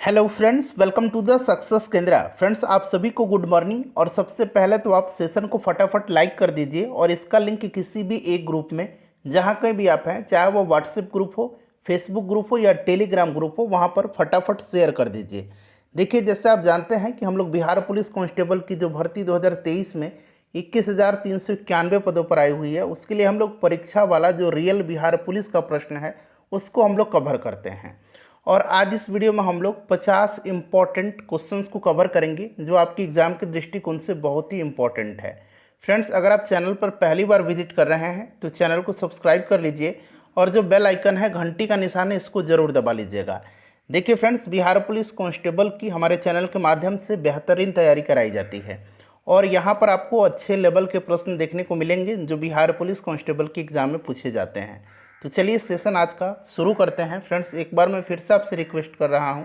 Hello friends, welcome to the success Kendra. Friends, आप सभी को गुड मॉर्निंग। और सबसे पहले तो आप सेशन को फटाफट लाइक कर दीजिए और इसका लिंक किसी भी एक ग्रुप में, जहां कहीं भी आप हैं, चाहे वो व्हाट्सएप ग्रुप हो, फेसबुक ग्रुप हो या टेलीग्राम ग्रुप हो, वहां पर फटाफट शेयर कर दीजिए। देखिए, जैसे आप जानते हैं कि हम लोग बिहार पुलिस कांस्टेबल की जो भर्ती 2023 में 21,391 पदों पर आई हुई है, उसके लिए हम लोग परीक्षा वाला जो रियल बिहार पुलिस का प्रश्न है उसको हम लोग कवर करते हैं। और आज इस वीडियो में हम लोग 50 इम्पॉर्टेंट क्वेश्चंस को कवर करेंगे जो आपकी एग्जाम के दृष्टिकोण से बहुत ही इम्पॉर्टेंट है। फ्रेंड्स, अगर आप चैनल पर पहली बार विजिट कर रहे हैं तो चैनल को सब्सक्राइब कर लीजिए और जो बेल आइकन है, घंटी का निशान है, इसको ज़रूर दबा लीजिएगा। देखिए फ्रेंड्स, बिहार पुलिस कांस्टेबल की हमारे चैनल के माध्यम से बेहतरीन तैयारी कराई जाती है और यहाँ पर आपको अच्छे लेवल के प्रश्न देखने को मिलेंगे जो बिहार पुलिस कांस्टेबल की एग्ज़ाम में पूछे जाते हैं। तो चलिए सेशन आज का शुरू करते हैं। फ्रेंड्स, एक बार मैं फिर से आपसे रिक्वेस्ट कर रहा हूं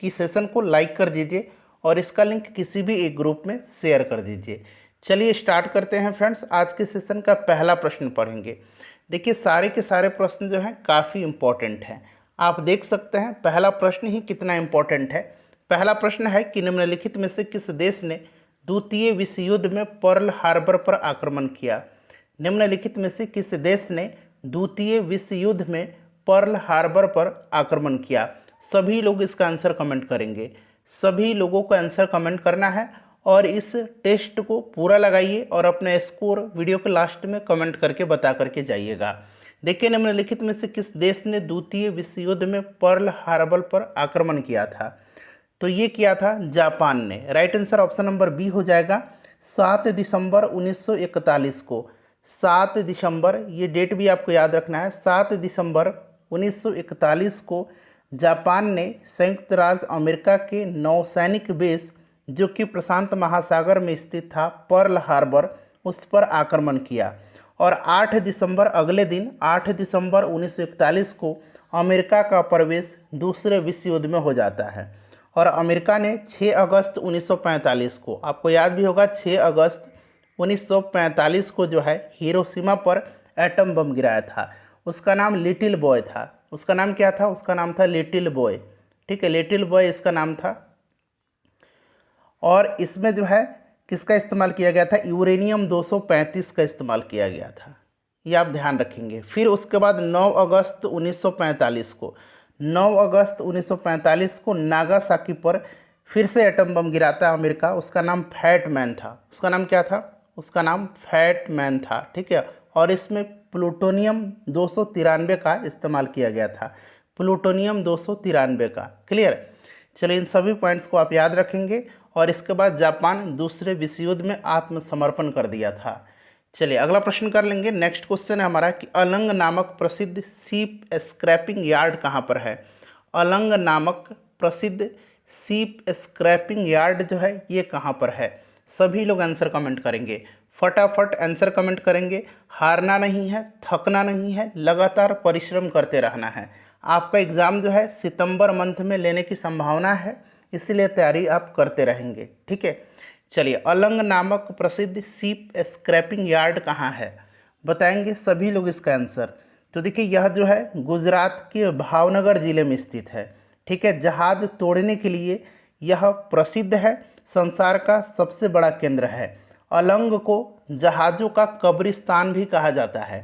कि सेशन को लाइक कर दीजिए और इसका लिंक किसी भी एक ग्रुप में शेयर कर दीजिए। चलिए स्टार्ट करते हैं। फ्रेंड्स, आज के सेशन का पहला प्रश्न पढ़ेंगे। देखिए, सारे के सारे प्रश्न जो हैं काफ़ी इम्पोर्टेंट हैं। आप देख सकते हैं पहला प्रश्न ही कितना इम्पोर्टेंट है। पहला प्रश्न है कि निम्नलिखित में से किस देश ने द्वितीय विश्व युद्ध में पर्ल हार्बर पर आक्रमण किया। निम्नलिखित में से किस देश ने द्वितीय विश्व युद्ध में पर्ल हार्बर पर आक्रमण किया। सभी लोग इसका आंसर कमेंट करेंगे। सभी लोगों को आंसर कमेंट करना है और इस टेस्ट को पूरा लगाइए और अपने स्कोर वीडियो के लास्ट में कमेंट करके बता करके जाइएगा। देखिए, निम्नलिखित में से किस देश ने द्वितीय विश्व युद्ध में पर्ल हार्बर पर आक्रमण किया था। तो ये किया था जापान ने। Right answer option number B हो जाएगा। 7 दिसंबर 1941 को, 7 दिसंबर, ये डेट भी आपको याद रखना है, 7 दिसंबर 1941 को जापान ने संयुक्त राज्य अमेरिका के नौसैनिक बेस, जो कि प्रशांत महासागर में स्थित था, पर्ल हार्बर, उस पर आक्रमण किया। और 8 दिसंबर, अगले दिन 8 दिसंबर 1941 को अमेरिका का प्रवेश दूसरे विश्व युद्ध में हो जाता है। और अमेरिका ने 6 अगस्त 1945 को, आपको याद भी होगा, 6 अगस्त 1945 को जो है हिरोशिमा पर एटम बम गिराया था। उसका नाम लिटिल बॉय था। उसका नाम क्या था? उसका नाम था लिटिल बॉय। ठीक है, लिटिल बॉय इसका नाम था। और इसमें जो है किसका इस्तेमाल किया गया था? यूरेनियम 235 का इस्तेमाल किया गया था। ये आप ध्यान रखेंगे। फिर उसके बाद 9 अगस्त 1945 को, 9 अगस्त 1945 को नागासाकी पर फिर से एटम बम गिराता है अमेरिका। उसका नाम फैट मैन था। उसका नाम क्या था? उसका नाम फैट मैन था। ठीक है, और इसमें प्लूटोनियम 293 का इस्तेमाल किया गया था। प्लूटोनियम 293 का। क्लियर? चलिए, इन सभी पॉइंट्स को आप याद रखेंगे। और इसके बाद जापान दूसरे विश्व युद्ध में आत्मसमर्पण कर दिया था। चलिए अगला प्रश्न कर लेंगे। नेक्स्ट क्वेश्चन है हमारा कि अलंग नामक प्रसिद्ध सीप स्क्रैपिंग यार्ड कहाँ पर है। अलंग नामक प्रसिद्ध सीप स्क्रैपिंग यार्ड जो है ये कहाँ पर है। सभी लोग आंसर कमेंट करेंगे। फटाफट आंसर कमेंट करेंगे। हारना नहीं है, थकना नहीं है, लगातार परिश्रम करते रहना है। आपका एग्ज़ाम जो है सितंबर मंथ में लेने की संभावना है, इसलिए तैयारी आप करते रहेंगे। ठीक है, चलिए, अलंग नामक प्रसिद्ध सीप स्क्रैपिंग यार्ड कहाँ है, बताएंगे सभी लोग इसका आंसर। तो देखिए, यह जो है गुजरात के भावनगर जिले में स्थित है। ठीक है, जहाज तोड़ने के लिए यह प्रसिद्ध है, संसार का सबसे बड़ा केंद्र है। अलंग को जहाज़ों का कब्रिस्तान भी कहा जाता है।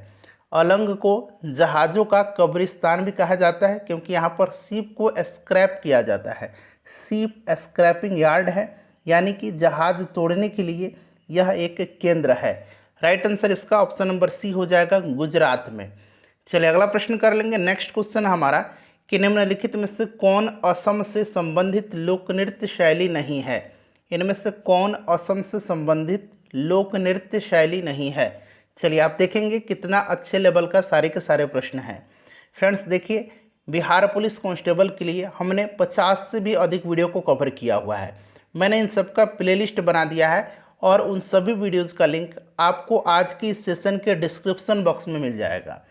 अलंग को जहाज़ों का कब्रिस्तान भी कहा जाता है क्योंकि यहाँ पर सीप को स्क्रैप किया जाता है। सीप स्क्रैपिंग यार्ड है, यानी कि जहाज़ तोड़ने के लिए यह एक केंद्र है। राइट आंसर इसका ऑप्शन नंबर सी हो जाएगा, गुजरात में। चलिए अगला प्रश्न कर लेंगे। नेक्स्ट क्वेश्चन हमारा कि निम्नलिखित में से कौन असम से संबंधित लोक नृत्य शैली नहीं है। इनमें से कौन असम से संबंधित लोक नृत्य शैली नहीं है। चलिए आप देखेंगे कितना अच्छे लेवल का सारे के सारे प्रश्न हैं। फ्रेंड्स देखिए, बिहार पुलिस कांस्टेबल के लिए हमने 50 से भी अधिक वीडियो को कवर किया हुआ है। मैंने इन सब का प्लेलिस्ट बना दिया है और उन सभी वीडियोज़ का लिंक आपको आज की इस सेशन के डिस्क्रिप्शन बॉक्स में मिल जाएगा।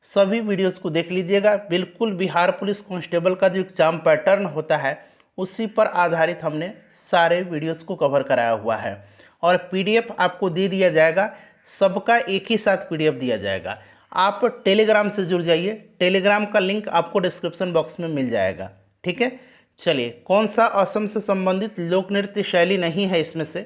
सभी वीडियोज़ को देख लीजिएगा। बिल्कुल बिहार पुलिस कांस्टेबल का जो एग्ज़ाम पैटर्न होता है उसी पर आधारित हमने सारे वीडियोज़ को कवर कराया हुआ है। और पीडीएफ आपको दे दिया जाएगा, सबका एक ही साथ पीडीएफ दिया जाएगा। आप टेलीग्राम से जुड़ जाइए, टेलीग्राम का लिंक आपको डिस्क्रिप्शन बॉक्स में मिल जाएगा। ठीक है, चलिए, कौन सा असम से संबंधित लोक नृत्य शैली नहीं है इसमें से?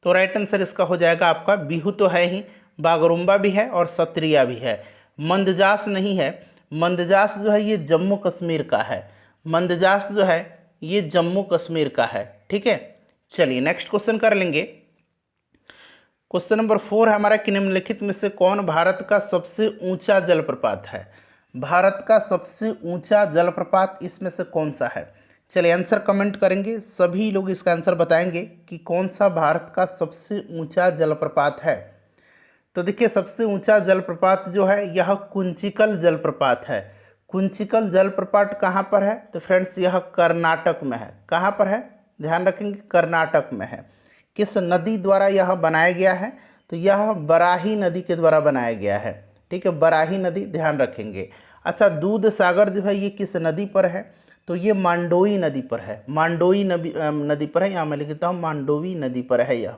तो राइट आंसर इसका हो जाएगा आपका बिहू तो है ही, बागरुम्बा भी है और सत्रिया भी है। मंदजास नहीं है। मंदजास जो है ये जम्मू कश्मीर का है। मंदजास जो है ये जम्मू कश्मीर का है। ठीक है, चलिए नेक्स्ट क्वेश्चन कर लेंगे। क्वेश्चन नंबर 4 है हमारा कि निम्नलिखित में से कौन भारत का सबसे ऊंचा जलप्रपात है? भारत का सबसे ऊंचा जलप्रपात इसमें से कौन सा है? चलिए आंसर कमेंट करेंगे, सभी लोग इसका आंसर बताएंगे कि कौन सा भारत का सबसे ऊंचा जलप्रपात है। तो देखिए, सबसे ऊंचा जलप्रपात जो है यह कुंचिकल जलप्रपात है। कुंचिकल जलप्रपात कहाँ पर है? तो फ्रेंड्स यह कर्नाटक में है। कहाँ पर है? ध्यान रखेंगे, कर्नाटक में है। किस नदी द्वारा यह बनाया गया है? तो यह बराही नदी के द्वारा बनाया गया है। ठीक है, बराही नदी, ध्यान रखेंगे। अच्छा, दूध सागर जो है ये किस नदी पर है? तो ये मांडोई नदी पर है। मांडोई नदी पर है, यहाँ मैं लिखता हूँ मांडोवी नदी पर है यह।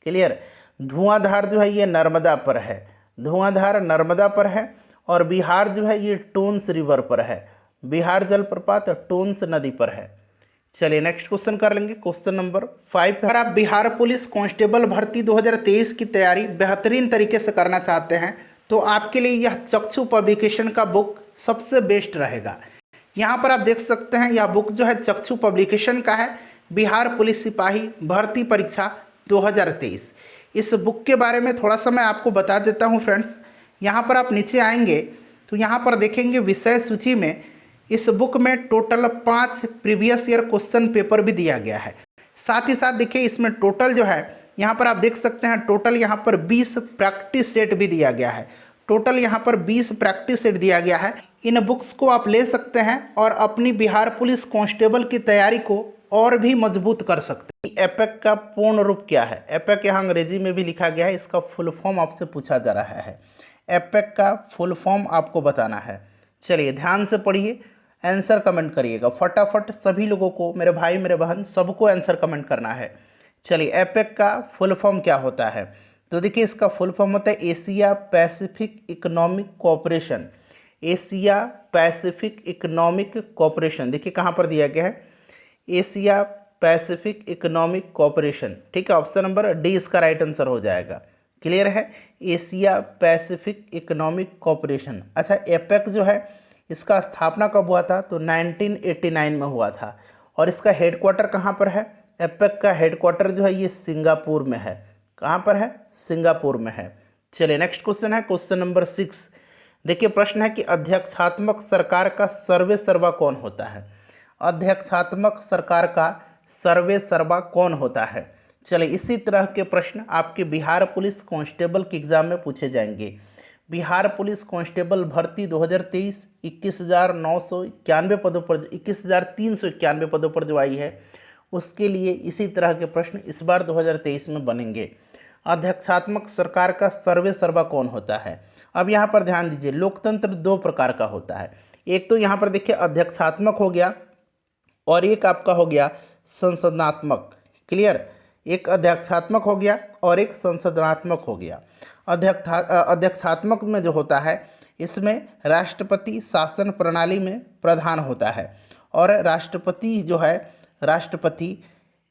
क्लियर। धुआंधार जो है ये नर्मदा पर है। धुआंधार नर्मदा पर है। और बिहार जो है ये टोन्स रिवर पर है। बिहार जलप्रपात टोन्स नदी पर है। चलिए नेक्स्ट क्वेश्चन कर लेंगे। क्वेश्चन नंबर 5 है, अगर आप बिहार पुलिस कांस्टेबल भर्ती 2023 की तैयारी बेहतरीन तरीके से करना चाहते हैं तो आपके लिए यह चक्षु पब्लिकेशन का बुक सबसे बेस्ट रहेगा। यहाँ पर आप देख सकते हैं यह बुक जो है चक्षु पब्लिकेशन का है, बिहार पुलिस सिपाही भर्ती परीक्षा 2023। इस बुक के बारे में थोड़ा सा मैं आपको बता देता हूँ फ्रेंड्स। यहाँ पर आप नीचे आएंगे तो यहाँ पर देखेंगे विषय सूची में इस बुक में total 5 previous year question paper भी दिया गया है। साथ ही साथ देखिए इसमें टोटल जो है यहाँ पर आप देख सकते हैं टोटल यहाँ पर 20 प्रैक्टिस सेट भी दिया गया है। टोटल यहाँ पर 20 प्रैक्टिस सेट दिया गया है। इन बुक्स को आप ले सकते हैं और अपनी बिहार पुलिस कांस्टेबल की तैयारी को और भी मजबूत कर सकते हैं। एपेक का पूर्ण रूप क्या है? एपेक यहाँ अंग्रेजी में भी लिखा गया है, इसका फुल फॉर्म आपसे पूछा जा रहा है। एपेक का फुल फॉर्म आपको बताना है। चलिए ध्यान से पढ़िए, आंसर कमेंट करिएगा फटाफट। सभी लोगों को, मेरे भाई मेरे बहन सबको आंसर कमेंट करना है। चलिए, एपेक का फुल फॉर्म क्या होता है? तो देखिए इसका फुल फॉर्म होता है Asia Pacific economic cooperation. Asia Pacific economic cooperation, देखिए कहाँ पर दिया गया है, एशिया पैसिफिक इकोनॉमिक कोऑपरेशन। ठीक है, ऑप्शन नंबर डी इसका राइट आंसर हो जाएगा। क्लियर है, एशिया पैसिफिक इकोनॉमिक कोऑपरेशन। अच्छा, एपेक जो है इसका स्थापना कब हुआ था? तो 1989 में हुआ था। और इसका हेडक्वार्टर कहाँ पर है? एपेक का हेडक्वार्टर जो है ये सिंगापुर में है। कहाँ पर है? सिंगापुर में है। चलिए नेक्स्ट क्वेश्चन है क्वेश्चन नंबर 6। देखिए प्रश्न है कि अध्यक्षात्मक सरकार का सर्वे सर्वा कौन होता है? अध्यक्षात्मक सरकार का सर्वे सर्वा कौन होता है? चलिए, इसी तरह के प्रश्न आपके बिहार पुलिस कांस्टेबल के एग्जाम में पूछे जाएंगे। बिहार पुलिस कांस्टेबल भर्ती 2023 21,991 पदों पर, 21,391 पदों पर जो आई है उसके लिए इसी तरह के प्रश्न इस बार 2023 में बनेंगे। अध्यक्षात्मक सरकार का सर्वे सर्वा कौन होता है? अब यहाँ पर ध्यान दीजिए, लोकतंत्र 2 प्रकार का होता है। एक तो यहाँ पर देखिए अध्यक्षात्मक हो गया और एक आपका हो गया संसदनात्मक। क्लियर, एक अध्यक्षात्मक हो गया और एक संसदनात्मक हो गया। अध्यक्षात्मक में जो होता है इसमें राष्ट्रपति शासन प्रणाली में प्रधान होता है और राष्ट्रपति जो है, राष्ट्रपति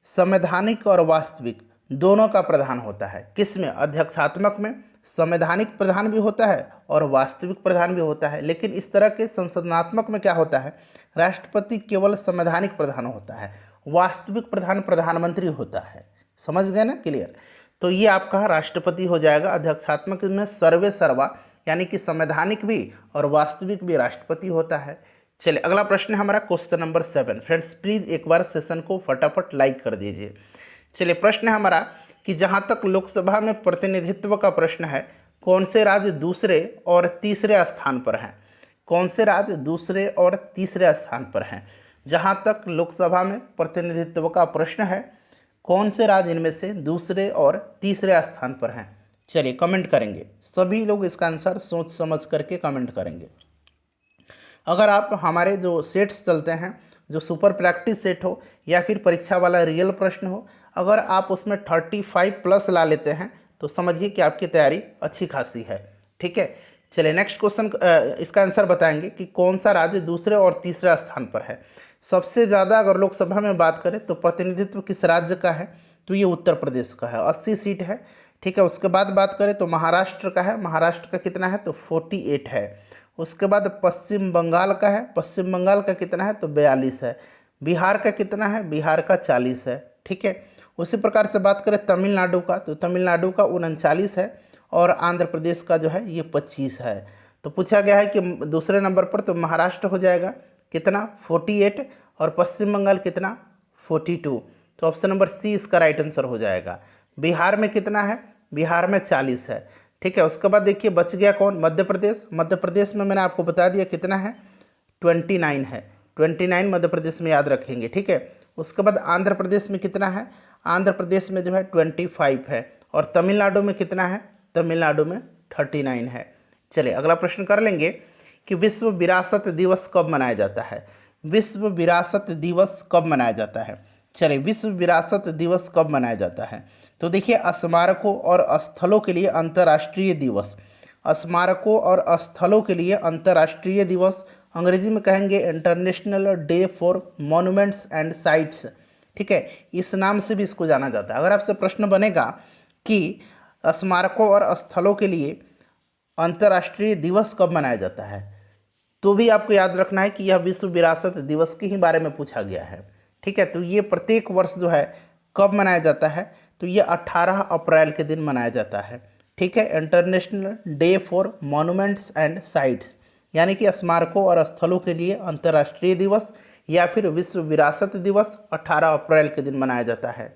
संवैधानिक और वास्तविक दोनों का प्रधान होता है। किसमें? अध्यक्षात्मक में संवैधानिक प्रधान भी होता है और वास्तविक प्रधान भी होता है। लेकिन इस तरह के संसदनात्मक में क्या होता है, राष्ट्रपति केवल संवैधानिक प्रधान होता है, वास्तविक प्रधान प्रधानमंत्री होता है। समझ गए ना? क्लियर। तो ये आपका राष्ट्रपति हो जाएगा। अध्यक्षात्मक में सर्वे सर्वा यानी कि संवैधानिक भी और वास्तविक भी राष्ट्रपति होता है। चलिए अगला प्रश्न है हमारा क्वेश्चन नंबर 7। फ्रेंड्स प्लीज़ एक बार सेशन को फटाफट लाइक कर दीजिए। चलिए प्रश्न है हमारा कि जहाँ तक लोकसभा में प्रतिनिधित्व का प्रश्न है, कौन से राज्य दूसरे और तीसरे स्थान पर हैं? कौन से राज्य दूसरे और तीसरे स्थान पर हैं? जहाँ तक लोकसभा में प्रतिनिधित्व का प्रश्न है, कौन से राज्य इनमें से दूसरे और तीसरे स्थान पर हैं? चलिए कमेंट करेंगे, सभी लोग इसका आंसर सोच समझ करके कमेंट करेंगे। अगर आप हमारे जो सेट्स चलते हैं, जो सुपर प्रैक्टिस सेट हो या फिर परीक्षा वाला रियल प्रश्न हो, अगर आप उसमें 35 प्लस ला लेते हैं तो समझिए कि आपकी तैयारी अच्छी खासी है। ठीक है, चलिए नेक्स्ट क्वेश्चन इसका आंसर बताएंगे कि कौन सा राज्य दूसरे और तीसरे स्थान पर है। सबसे ज़्यादा अगर लोकसभा में बात करें तो प्रतिनिधित्व किस राज्य का है, तो ये उत्तर प्रदेश का है, 80 सीट है। ठीक है, उसके बाद बात करें तो महाराष्ट्र का है, महाराष्ट्र का कितना है तो 48 है। उसके बाद पश्चिम बंगाल का है, पश्चिम बंगाल का कितना है तो 42 है। बिहार का कितना है, बिहार का 40 है। ठीक है, उसी प्रकार से बात करें तमिलनाडु का, तो तमिलनाडु का 39 है और आंध्र प्रदेश का जो है ये 25 है। तो पूछा गया है कि दूसरे नंबर पर तो महाराष्ट्र हो जाएगा कितना 48 और पश्चिम बंगाल कितना 42। तो ऑप्शन नंबर सी इसका राइट आंसर हो जाएगा। बिहार में कितना है, बिहार में 40 है। ठीक है, उसके बाद देखिए बच गया कौन, मध्य प्रदेश। मध्य प्रदेश में मैंने आपको बता दिया कितना है 29 है, 29 मध्य प्रदेश में याद रखेंगे। ठीक है, उसके बाद आंध्र प्रदेश में कितना है, आंध्र प्रदेश में जो है 25 है और तमिलनाडु में कितना है, तमिलनाडु में 39 है। चलिए अगला प्रश्न कर लेंगे कि विश्व विरासत दिवस कब मनाया जाता है, विश्व विरासत दिवस कब मनाया जाता है। चलिए विश्व विरासत दिवस कब मनाया जाता है, तो देखिए स्मारकों और स्थलों के लिए अंतर्राष्ट्रीय दिवस, स्मारकों और स्थलों के लिए अंतर्राष्ट्रीय दिवस, अंग्रेजी में कहेंगे international day for monuments and sites. ठीक है, इस नाम से भी इसको जाना जाता है। अगर आपसे प्रश्न बनेगा कि स्मारकों और स्थलों के लिए अंतर्राष्ट्रीय दिवस कब मनाया जाता है, तो भी आपको याद रखना है कि यह विश्व विरासत दिवस के ही बारे में पूछा गया है। ठीक है, तो ये प्रत्येक वर्ष जो है कब मनाया जाता है, तो ये 18 अप्रैल के दिन मनाया जाता है। ठीक है, international day for monuments and sites, यानी कि स्मारकों और स्थलों के लिए अंतर्राष्ट्रीय दिवस या फिर विश्व विरासत दिवस 18 अप्रैल के दिन मनाया जाता है।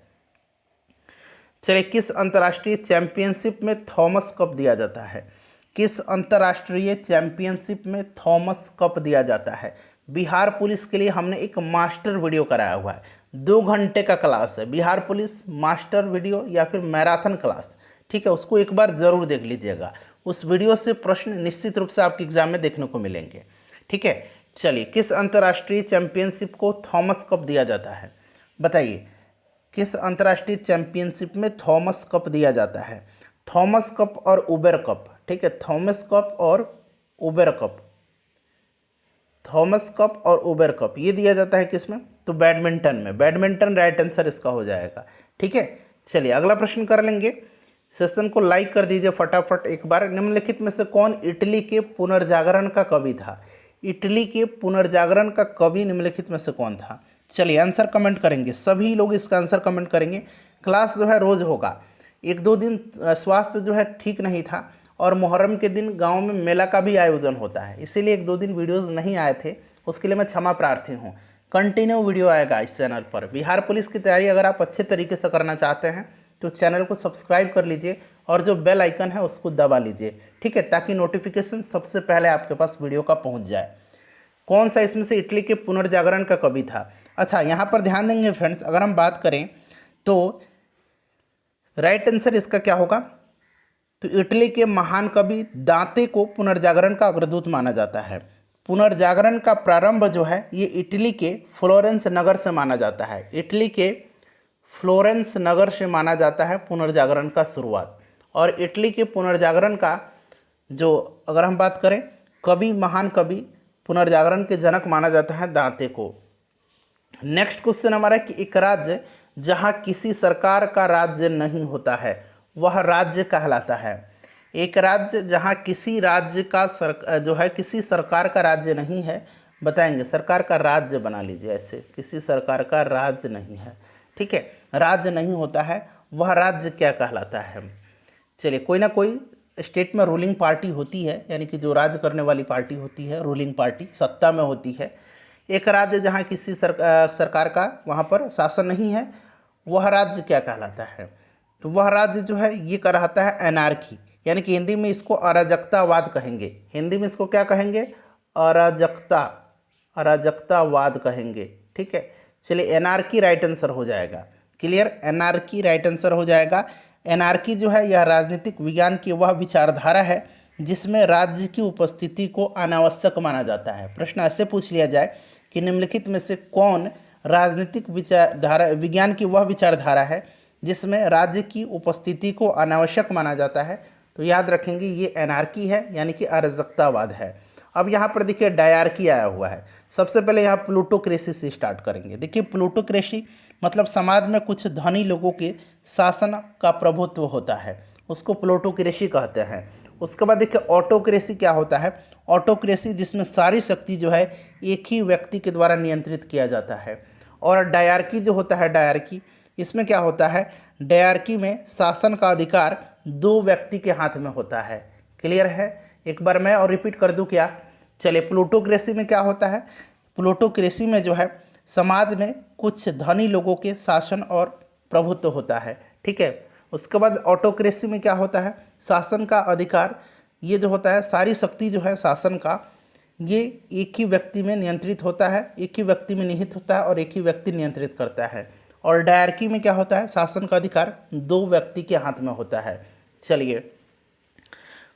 चलिए किस अंतर्राष्ट्रीय चैंपियनशिप में थॉमस कप दिया जाता है, किस अंतर्राष्ट्रीय चैंपियनशिप में थॉमस कप दिया जाता है। बिहार पुलिस के लिए हमने एक मास्टर वीडियो कराया हुआ है, 2 घंटे का क्लास है, बिहार पुलिस मास्टर वीडियो या फिर मैराथन क्लास। ठीक है, उसको एक बार ज़रूर देख लीजिएगा, उस वीडियो से प्रश्न निश्चित रूप से आपके एग्जाम में देखने को मिलेंगे। ठीक है, चलिए किस अंतर्राष्ट्रीय चैंपियनशिप को थॉमस कप दिया जाता है, बताइए किस अंतर्राष्ट्रीय चैंपियनशिप में थॉमस कप दिया जाता है। थॉमस कप और उबेर कप। ठीक है, थॉमस कप और उबेर कप, थॉमस कप और उबेर कप ये दिया जाता है किसमें, तो बैडमिंटन में, बैडमिंटन राइट आंसर इसका हो जाएगा। ठीक है, चलिए अगला प्रश्न कर लेंगे। सेशन को लाइक कर दीजिए फटाफट एक बार। निम्नलिखित में से कौन इटली के पुनर्जागरण का कवि था, इटली के पुनर्जागरण का कवि निम्नलिखित में से कौन था। चलिए आंसर कमेंट करेंगे, सभी लोग इसका आंसर कमेंट करेंगे। क्लास जो है रोज़ होगा, 1-2 दिन स्वास्थ्य जो है ठीक नहीं था और मुहर्रम के दिन गांव में मेला का भी आयोजन होता है, इसीलिए 1-2 दिन वीडियोस नहीं आए थे, उसके लिए मैं क्षमा प्रार्थी हूँ। कंटिन्यू वीडियो आएगा इस चैनल पर। बिहार पुलिस की तैयारी अगर आप अच्छे तरीके से करना चाहते हैं तो चैनल को सब्सक्राइब कर लीजिए और जो बेल आइकन है उसको दबा लीजिए। ठीक है, ताकि नोटिफिकेशन सबसे पहले आपके पास वीडियो का पहुँच जाए। कौन सा इसमें से इटली के पुनर्जागरण का कवि था। अच्छा यहाँ पर ध्यान देंगे फ्रेंड्स, अगर हम बात करें तो राइट आंसर इसका क्या होगा, तो इटली के महान कवि दांते को पुनर्जागरण का अग्रदूत माना जाता है। पुनर्जागरण का प्रारंभ जो है ये इटली के फ्लोरेंस नगर से माना जाता है, इटली के फ्लोरेंस नगर से माना जाता है पुनर्जागरण का शुरुआत। और इटली के पुनर्जागरण का जो अगर हम बात करें कवि, महान कवि, पुनर्जागरण के जनक माना जाता है दांते को। नेक्स्ट क्वेश्चन हमारा है कि एक राज्य जहां किसी सरकार का राज्य नहीं होता है वह राज्य कहलाता है। एक राज्य जहां किसी राज्य का जो है किसी सरकार का राज्य नहीं है, बताएंगे सरकार का राज्य बना लीजिए ऐसे, किसी सरकार का राज्य नहीं है। ठीक है, राज्य नहीं होता है, वह राज्य क्या कहलाता है। चलिए कोई ना कोई स्टेट में रूलिंग पार्टी होती है, यानी कि जो राज करने वाली पार्टी होती है, रूलिंग पार्टी सत्ता में होती है। एक राज्य जहाँ किसी सरकार का वहाँ पर शासन नहीं है, वह राज्य क्या कहलाता है, तो वह राज्य जो है ये कहलाता है एनार्की, यानी कि हिंदी में इसको अराजकतावाद कहेंगे। हिंदी में इसको क्या कहेंगे, अराजकता, अराजकतावाद कहेंगे। ठीक है, चलिए एनार्की राइट आंसर हो जाएगा। क्लियर, एनार्की राइट आंसर हो जाएगा। एनार्की जो है यह राजनीतिक विज्ञान की वह विचारधारा है जिसमें राज्य की उपस्थिति को अनावश्यक माना जाता है। प्रश्न ऐसे पूछ लिया जाए कि निम्नलिखित में से कौन राजनीतिक विचारधारा विज्ञान की वह विचारधारा है जिसमें राज्य की उपस्थिति को अनावश्यक माना जाता है, तो याद रखेंगे ये एनार्की है, यानी कि अराजकतावाद है। अब यहाँ पर देखिए डायरकी आया हुआ है। सबसे पहले यहाँ प्लूटोक्रेसी से स्टार्ट करेंगे। देखिए प्लूटोक्रेसी मतलब समाज में कुछ धनी लोगों के शासन का प्रभुत्व होता है, उसको प्लूटोक्रेसी कहते हैं। उसके बाद देखिए ऑटोक्रेसी क्या होता है। ऑटोक्रेसी जिसमें सारी शक्ति जो है एक ही व्यक्ति के द्वारा नियंत्रित किया जाता है। और डायरकी जो होता है, डायरकी इसमें क्या होता है, डायरकी में शासन का अधिकार दो व्यक्ति के हाथ में होता है। क्लियर है? एक बार मैं और रिपीट कर दूं क्या? चलिए, प्लूटोक्रेसी में क्या होता है, प्लूटोक्रेसी में जो है समाज में कुछ धनी लोगों के शासन और प्रभुत्व होता है। ठीक है। उसके बाद ऑटोक्रेसी में क्या होता है, शासन का अधिकार ये जो होता है, सारी शक्ति जो है शासन का ये एक ही व्यक्ति में नियंत्रित होता है, एक ही व्यक्ति में निहित होता है और एक ही व्यक्ति नियंत्रित करता है। और डायरकी में क्या होता है, शासन का अधिकार दो व्यक्ति के हाथ में होता है। चलिए,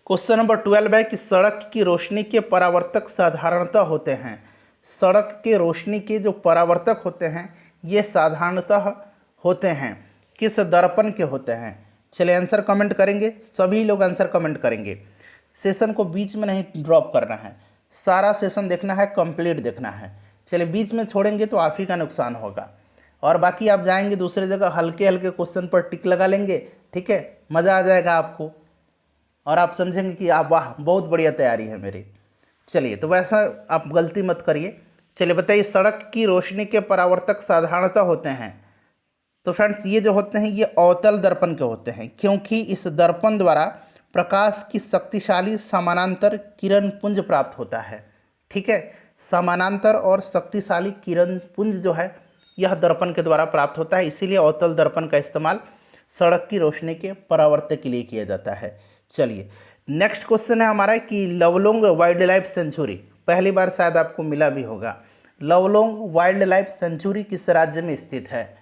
क्वेश्चन नंबर 12 है कि सड़क की रोशनी के परावर्तक साधारणतः होते हैं। सड़क के रोशनी के जो परावर्तक होते हैं ये साधारणतः होते हैं किस दर्पण के होते हैं? चलिए आंसर कमेंट करेंगे, सभी लोग आंसर कमेंट करेंगे। सेशन को बीच में नहीं ड्रॉप करना है, सारा सेशन देखना है, कंप्लीट देखना है। चलिए, बीच में छोड़ेंगे तो आप ही का नुकसान होगा। और बाकी आप जाएंगे दूसरे जगह, हल्के हल्के क्वेश्चन पर टिक लगा लेंगे। ठीक है, मज़ा आ जाएगा आपको और आप समझेंगे कि आप वाह बहुत बढ़िया तैयारी है मेरी। चलिए, तो वैसा आप गलती मत करिए। चलिए बताइए, सड़क की रोशनी के परावर्तक साधारणतः होते हैं। तो फ्रेंड्स ये जो होते हैं ये अवतल दर्पण के होते हैं, क्योंकि इस दर्पण द्वारा प्रकाश की शक्तिशाली समानांतर किरण पुंज प्राप्त होता है। ठीक है, समानांतर और शक्तिशाली किरण पुंज जो है यह दर्पण के द्वारा प्राप्त होता है, इसीलिए अवतल दर्पण का इस्तेमाल सड़क की रोशनी के परावर्तक के लिए किया जाता है। चलिए, नेक्स्ट क्वेश्चन है हमारा कि लवलोंग वाइल्ड लाइफ सेंचुरी, पहली बार शायद आपको मिला भी होगा। लवलोंग वाइल्ड लाइफ सेंचुरी किस राज्य में स्थित है?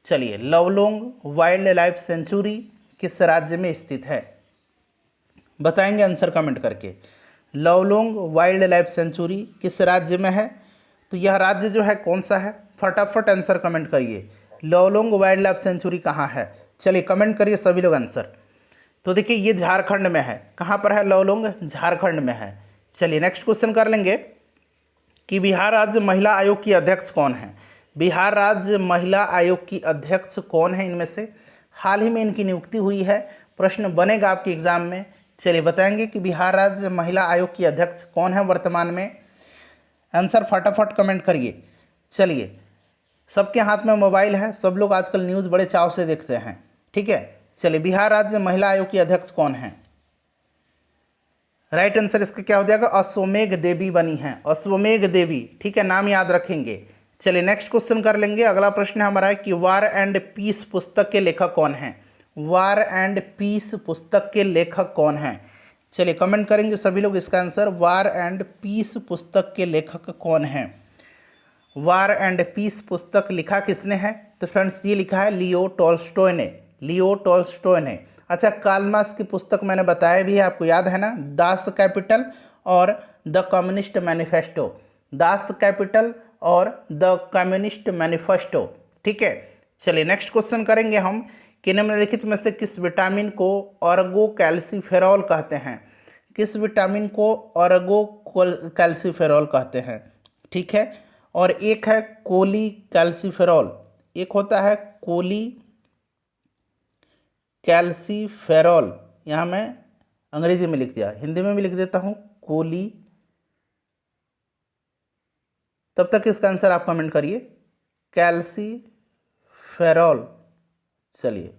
चलिए, लवलोंग वाइल्ड लाइफ सेंचुरी किस राज्य में स्थित है? बताएंगे आंसर कमेंट करके। लवलोंग वाइल्ड लाइफ सेंचुरी किस राज्य में है? तो यह राज्य जो है कौन सा है? फटाफट आंसर कमेंट करिए। लवलोंग वाइल्ड लाइफ सेंचुरी कहाँ है? चलिए कमेंट करिए सभी लोग आंसर। तो देखिए ये झारखंड में है। कहाँ पर है लवलोंग? झारखंड में है। चलिए नेक्स्ट क्वेश्चन कर लेंगे कि बिहार राज्य महिला आयोग की अध्यक्ष कौन है? बिहार राज्य महिला आयोग की अध्यक्ष कौन है इनमें से? हाल ही में इनकी नियुक्ति हुई है, प्रश्न बनेगा आपके एग्जाम में। चलिए बताएंगे कि बिहार राज्य महिला आयोग की अध्यक्ष कौन है वर्तमान में? आंसर फटाफट कमेंट करिए। चलिए, सबके हाथ में मोबाइल है, सब लोग आजकल न्यूज़ बड़े चाव से देखते हैं। ठीक है, चलिए बिहार राज्य महिला आयोग की अध्यक्ष कौन है? राइट आंसर इसका क्या हो जाएगा? अश्वमेघ देवी बनी है, अश्वमेघ देवी। ठीक है, नाम याद रखेंगे। चलिए नेक्स्ट क्वेश्चन कर लेंगे। अगला प्रश्न हमारा है कि वार एंड पीस पुस्तक के लेखक कौन है? वार एंड पीस पुस्तक के लेखक कौन है? चलिए कमेंट करेंगे सभी लोग इसका आंसर। वार एंड पीस पुस्तक के लेखक कौन है? वार एंड पीस पुस्तक लिखा किसने है? तो फ्रेंड्स ये लिखा है लियो टॉल्स्टॉय ने, लियो टॉल्स्टॉय ने। अच्छा, कार्ल मार्क्स की पुस्तक मैंने बताया भी है, आपको याद है ना, दास कैपिटल और the communist manifesto. Das Kapital और द कम्युनिस्ट मैनिफेस्टो। ठीक है, चलिए नेक्स्ट क्वेश्चन करेंगे हम कि निम्नलिखित में से किस विटामिन को ऑर्गो कैल्सीफेरॉल कहते हैं? किस विटामिन को ऑर्गो कैल्सीफेरॉल कहते हैं? ठीक है, और एक है कोली कैल्सीफेरॉल, एक होता है कोली कैल्सीफेरॉल। यहाँ मैं अंग्रेजी में लिख दिया, हिंदी में भी लिख देता हूँ कोली। तब तक इसका आंसर आप कमेंट करिए, कैल्सीफेरॉल। चलिए,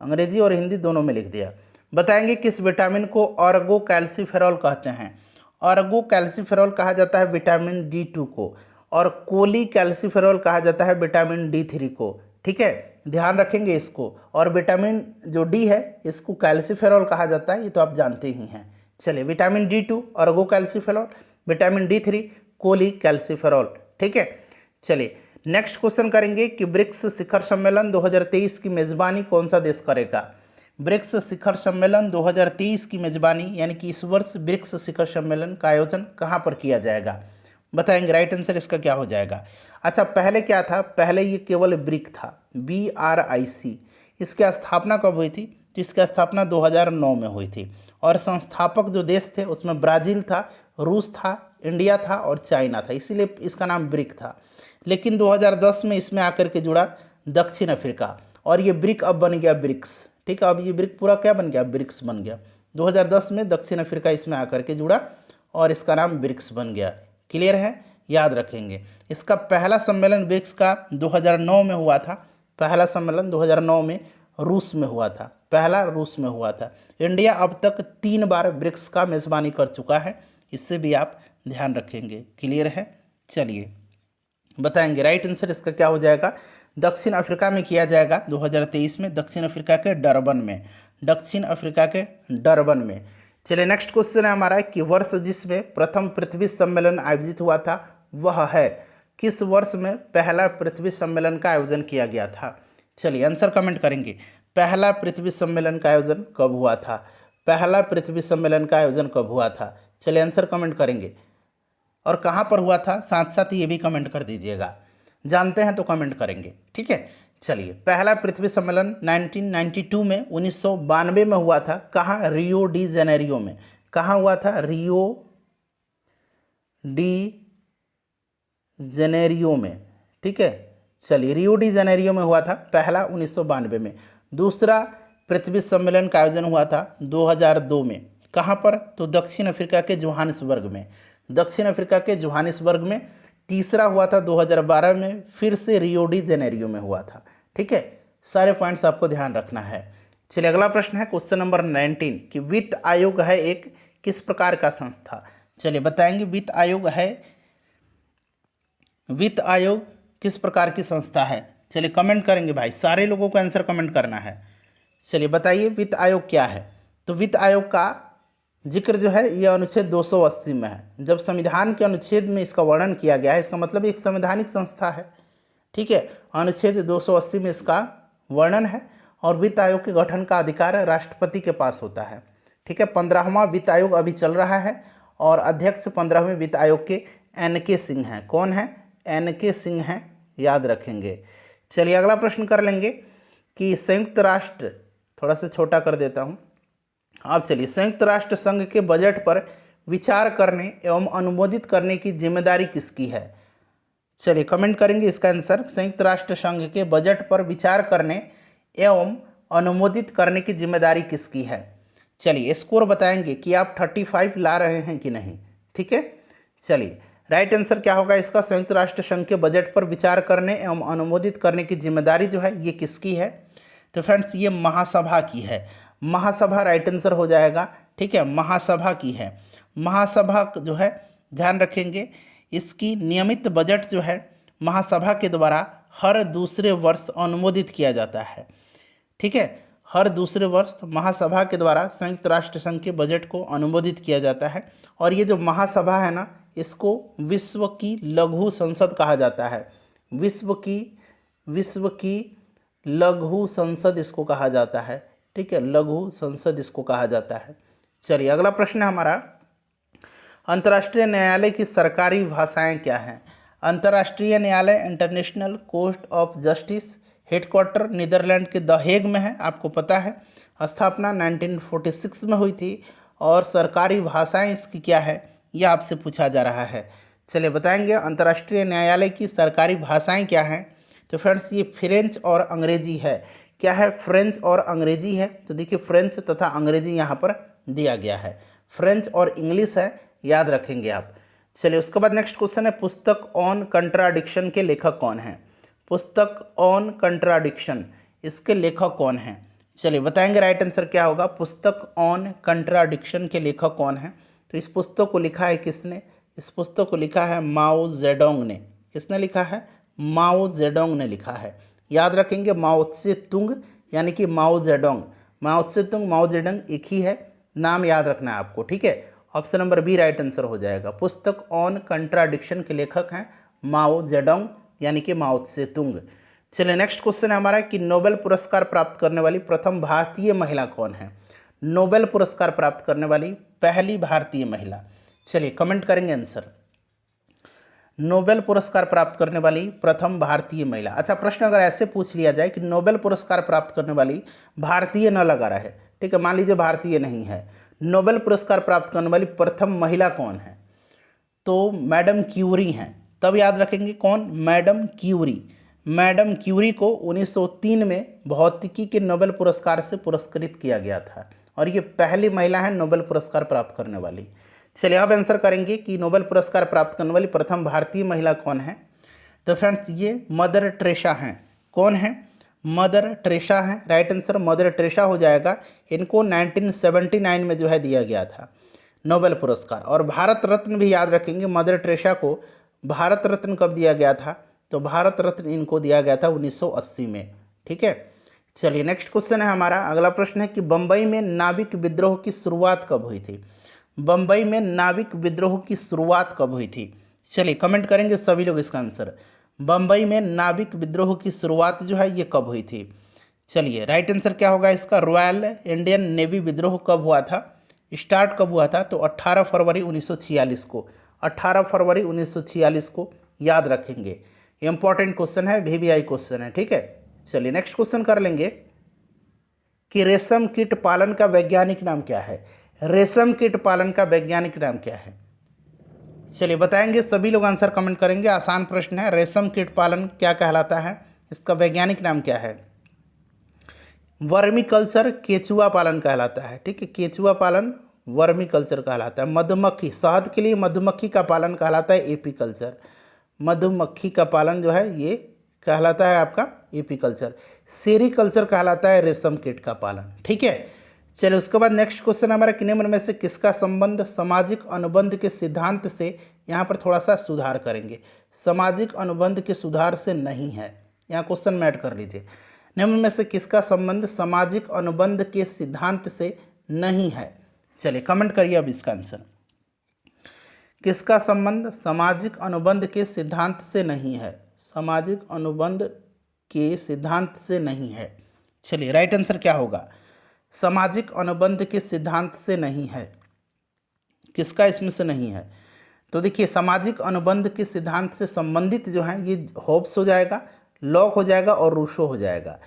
अंग्रेजी और हिंदी दोनों में लिख दिया। बताएंगे किस विटामिन को ऑर्गो कैल्सीफेरॉल कहते हैं? ऑर्गो कैल्सीफेरॉल कहा जाता है विटामिन D2 को, और कोली कैल्सीफेरॉल कहा जाता है विटामिन D3 को। ठीक है, ध्यान रखेंगे इसको। और विटामिन जो डी है इसको कैल्सीफेरॉल कहा जाता है, ये तो आप जानते ही हैं। चलिए, vitamin D2 ergocalciferol, vitamin D3 cholecalciferol. ठीक है, चलिए नेक्स्ट क्वेश्चन करेंगे कि ब्रिक्स शिखर सम्मेलन 2023 की मेजबानी कौन सा देश करेगा? ब्रिक्स शिखर सम्मेलन 2023 की मेजबानी यानी कि इस वर्ष ब्रिक्स शिखर सम्मेलन का आयोजन कहाँ पर किया जाएगा? बताएंगे। राइट आंसर इसका क्या हो जाएगा? अच्छा, पहले क्या था? पहले ये केवल ब्रिक था, BRIC। इसकी स्थापना कब हुई थी? तो इसकी स्थापना 2009 में हुई थी। और संस्थापक जो देश थे उसमें ब्राज़ील था, रूस था, इंडिया था और चाइना था, इसीलिए इसका नाम ब्रिक था। लेकिन 2010 में इसमें आकर के जुड़ा दक्षिण अफ्रीका और ये ब्रिक अब बन गया ब्रिक्स। ठीक है, अब ये ब्रिक पूरा क्या बन गया, ब्रिक्स बन गया। 2010 में दक्षिण अफ्रीका इसमें आकर के जुड़ा और इसका नाम ब्रिक्स बन गया। क्लियर है, याद रखेंगे। इसका पहला सम्मेलन ब्रिक्स का 2009 में हुआ था। पहला सम्मेलन 2009 में रूस में हुआ था, पहला रूस में हुआ था। इंडिया अब तक 3 बार ब्रिक्स का मेज़बानी कर चुका है, इससे भी आप ध्यान रखेंगे। क्लियर है, चलिए बताएंगे। राइट आंसर इसका क्या हो जाएगा, दक्षिण अफ्रीका में किया जाएगा 2023 में, दक्षिण अफ्रीका के डरबन में, दक्षिण अफ्रीका के डरबन में। चलिए नेक्स्ट क्वेश्चन है हमारा कि वर्ष जिसमें प्रथम पृथ्वी सम्मेलन आयोजित हुआ था वह है, किस वर्ष में पहला पृथ्वी सम्मेलन का आयोजन किया गया था। चलिए आंसर कमेंट करेंगे, पहला पृथ्वी सम्मेलन का आयोजन कब हुआ था, पहला पृथ्वी सम्मेलन का आयोजन कब हुआ था। चलिए आंसर कमेंट करेंगे और कहाँ पर हुआ था साथ साथ ये भी कमेंट कर दीजिएगा, जानते हैं तो कमेंट करेंगे। ठीक है, चलिए पहला पृथ्वी सम्मेलन 1992 में 1992 में हुआ था। कहाँ, रियो डी जेनेरियो में। कहाँ हुआ था, रियो डी जेनेरियो में। ठीक है, चलिए रियो डी जेनेरियो में हुआ था पहला 1992 में। दूसरा पृथ्वी सम्मेलन का आयोजन हुआ था 2002 में। कहाँ पर, तो दक्षिण अफ्रीका के जोहानिसबर्ग में, दक्षिण अफ्रीका के जोहानिसबर्ग में। तीसरा हुआ था 2012 में, फिर से रियो डी जेनेरियो में हुआ था। ठीक है, सारे पॉइंट्स आपको ध्यान रखना है। चलिए अगला प्रश्न है क्वेश्चन नंबर 19 कि वित्त आयोग है एक किस प्रकार का संस्था। चलिए बताएंगे, वित्त आयोग है, वित्त आयोग किस प्रकार की संस्था है। चलिए कमेंट करेंगे भाई, सारे लोगों को आंसर कमेंट करना है। चलिए बताइए वित्त आयोग क्या है। तो वित्त आयोग का जिक्र जो है यह अनुच्छेद 280 में है। जब संविधान के अनुच्छेद में इसका वर्णन किया गया है, इसका मतलब एक संवैधानिक संस्था है। ठीक है, अनुच्छेद 280 में इसका वर्णन है और वित्त आयोग के गठन का अधिकार राष्ट्रपति के पास होता है। ठीक है, 15वां वित्त आयोग अभी चल रहा है और अध्यक्ष 15वें वित्त आयोग के NK सिंह हैं। कौन है, NK सिंह हैं, याद रखेंगे। चलिए अगला प्रश्न कर लेंगे कि संयुक्त राष्ट्र, थोड़ा सा छोटा कर देता हूँ आप। चलिए, संयुक्त राष्ट्र संघ के बजट पर विचार करने एवं अनुमोदित करने की जिम्मेदारी किसकी है। चलिए कमेंट करेंगे इसका आंसर, संयुक्त राष्ट्र संघ के बजट पर विचार करने एवं अनुमोदित करने की जिम्मेदारी किसकी है। चलिए स्कोर बताएंगे कि आप 35 ला रहे हैं कि नहीं। ठीक है, चलिए राइट आंसर क्या होगा इसका, संयुक्त राष्ट्र संघ के बजट पर विचार करने एवं अनुमोदित करने की जिम्मेदारी जो है ये किसकी है। तो फ्रेंड्स ये महासभा की है, महासभा राइट आंसर हो जाएगा। ठीक है, महासभा की है। महासभा जो है ध्यान रखेंगे, इसकी नियमित बजट जो है महासभा के द्वारा हर दूसरे वर्ष अनुमोदित किया जाता है। ठीक है, हर दूसरे वर्ष महासभा के द्वारा संयुक्त राष्ट्र संघ के बजट को अनुमोदित किया जाता है। और ये जो महासभा है ना, इसको विश्व की लघु संसद कहा जाता है। विश्व की लघु संसद इसको कहा जाता है। ठीक है, लघु संसद इसको कहा जाता है। चलिए अगला प्रश्न है हमारा, अंतर्राष्ट्रीय न्यायालय की सरकारी भाषाएं क्या हैं। अंतर्राष्ट्रीय न्यायालय International Court of Justice headquarter Netherland के द हेग में है, आपको पता है। स्थापना 1946 में हुई थी और सरकारी भाषाएं इसकी क्या है यह आपसे पूछा जा रहा है। चलिए बताएंगे अंतर्राष्ट्रीय न्यायालय की सरकारी भाषाएं क्या हैं। तो फ्रेंड्स ये फ्रेंच और अंग्रेजी है। क्या है, फ्रेंच और अंग्रेजी है। तो देखिए फ्रेंच तथा अंग्रेजी यहाँ पर दिया गया है, फ्रेंच और इंग्लिश है, याद रखेंगे आप। चलिए उसके बाद नेक्स्ट क्वेश्चन है, पुस्तक ऑन कंट्राडिक्शन के लेखक कौन हैं। पुस्तक ऑन कंट्राडिक्शन, इसके लेखक कौन हैं। चलिए बताएंगे राइट आंसर क्या होगा, पुस्तक ऑन कंट्राडिक्शन के लेखक कौन हैं। तो इस पुस्तक को लिखा है किसने, इस पुस्तक को लिखा है माओ जेडोंग ने। किसने लिखा है, माओ जेडोंग ने लिखा है। याद रखेंगे माओ त्से तुंग यानी कि माओ जेडोंग, माओ त्से तुंग माओ जेडोंग एक ही है, नाम याद रखना है आपको। ठीक है, option number B right answer हो जाएगा। पुस्तक ऑन कंट्राडिक्शन के लेखक हैं माओ जेडोंग यानी कि माओ त्से तुंग। चलिए नेक्स्ट क्वेश्चन है हमारा कि नोबेल पुरस्कार प्राप्त करने वाली प्रथम भारतीय महिला कौन है। नोबेल पुरस्कार प्राप्त करने वाली पहली भारतीय महिला। चलिए कमेंट करेंगे आंसर, नोबेल पुरस्कार प्राप्त करने वाली प्रथम भारतीय महिला। अच्छा, प्रश्न अगर ऐसे पूछ लिया जाए कि नोबेल पुरस्कार प्राप्त करने वाली भारतीय न लगा रहे, ठीक है, मान लीजिए भारतीय नहीं है, नोबेल पुरस्कार प्राप्त करने वाली प्रथम महिला कौन है? तो मैडम क्यूरी हैं। तब याद रखेंगे कौन? Madam Curie. मैडम क्यूरी को 1903 में भौतिकी के नोबेल पुरस्कार से पुरस्कृत किया गया था और ये पहली महिला है नोबेल पुरस्कार प्राप्त करने वाली। चलिए अब आंसर करेंगे कि नोबेल पुरस्कार प्राप्त करने वाली प्रथम भारतीय महिला कौन है? तो फ्रेंड्स ये मदर टेरेसा हैं। कौन है? मदर टेरेसा हैं। राइट आंसर मदर टेरेसा हो जाएगा। इनको 1979 में जो है दिया गया था नोबेल पुरस्कार। और भारत रत्न भी याद रखेंगे, मदर टेरेसा को भारत रत्न कब दिया गया था? तो भारत रत्न इनको दिया गया था 1980 में। ठीक है, चलिए नेक्स्ट क्वेश्चन है हमारा। अगला प्रश्न है कि बम्बई में नाविक विद्रोह की शुरुआत कब हुई थी? बम्बई में नाविक विद्रोह की शुरुआत कब हुई थी? चलिए कमेंट करेंगे सभी लोग इसका आंसर। बम्बई में नाविक विद्रोह की शुरुआत जो है ये कब हुई थी? चलिए राइट आंसर क्या होगा इसका? रॉयल इंडियन नेवी विद्रोह कब हुआ था, स्टार्ट कब हुआ था? तो 18 फरवरी 1946 को। 18 फरवरी 1946 को याद रखेंगे। इंपॉर्टेंट क्वेश्चन है, वीवीआई क्वेश्चन है। ठीक है, चलिए नेक्स्ट क्वेश्चन कर लेंगे कि रेशम कीट पालन का वैज्ञानिक नाम क्या है? रेशम कीट पालन का वैज्ञानिक नाम क्या है? चलिए बताएंगे सभी लोग, आंसर कमेंट करेंगे। आसान प्रश्न है। रेशम कीट पालन क्या कहलाता है? इसका वैज्ञानिक नाम क्या है? वर्मी कल्चर केचुआ पालन कहलाता है। ठीक है, केचुआ पालन वर्मी कल्चर कहलाता है। मधुमक्खी, शहद के लिए मधुमक्खी का पालन कहलाता है एपी कल्चर। मधुमक्खी का पालन जो है ये कहलाता है आपका एपी कल्चर। सेरी कल्चर कहलाता है रेशम कीट का पालन। ठीक है, चलिए उसके बाद नेक्स्ट क्वेश्चन हमारा कि निम्न में से किसका संबंध सामाजिक अनुबंध के सिद्धांत से, यहाँ पर थोड़ा सा सुधार करेंगे, सामाजिक अनुबंध के सुधार से नहीं है। यहाँ क्वेश्चन में ऐड कर लीजिए। निम्न में से किसका संबंध सामाजिक अनुबंध के सिद्धांत से नहीं है? चलिए कमेंट करिए अब इसका आंसर। किसका संबंध सामाजिक अनुबंध के सिद्धांत से नहीं है? सामाजिक अनुबंध के सिद्धांत से नहीं है। चलिए राइट आंसर क्या होगा? सामाजिक अनुबंध के सिद्धांत से नहीं है। किसका इसमें से नहीं है? तो देखिए सामाजिक अनुबंध के सिद्धांत से संबंधित जो है ये होब्स हो जाएगा, लॉक हो जाएगा और रूसो हो जाएगा।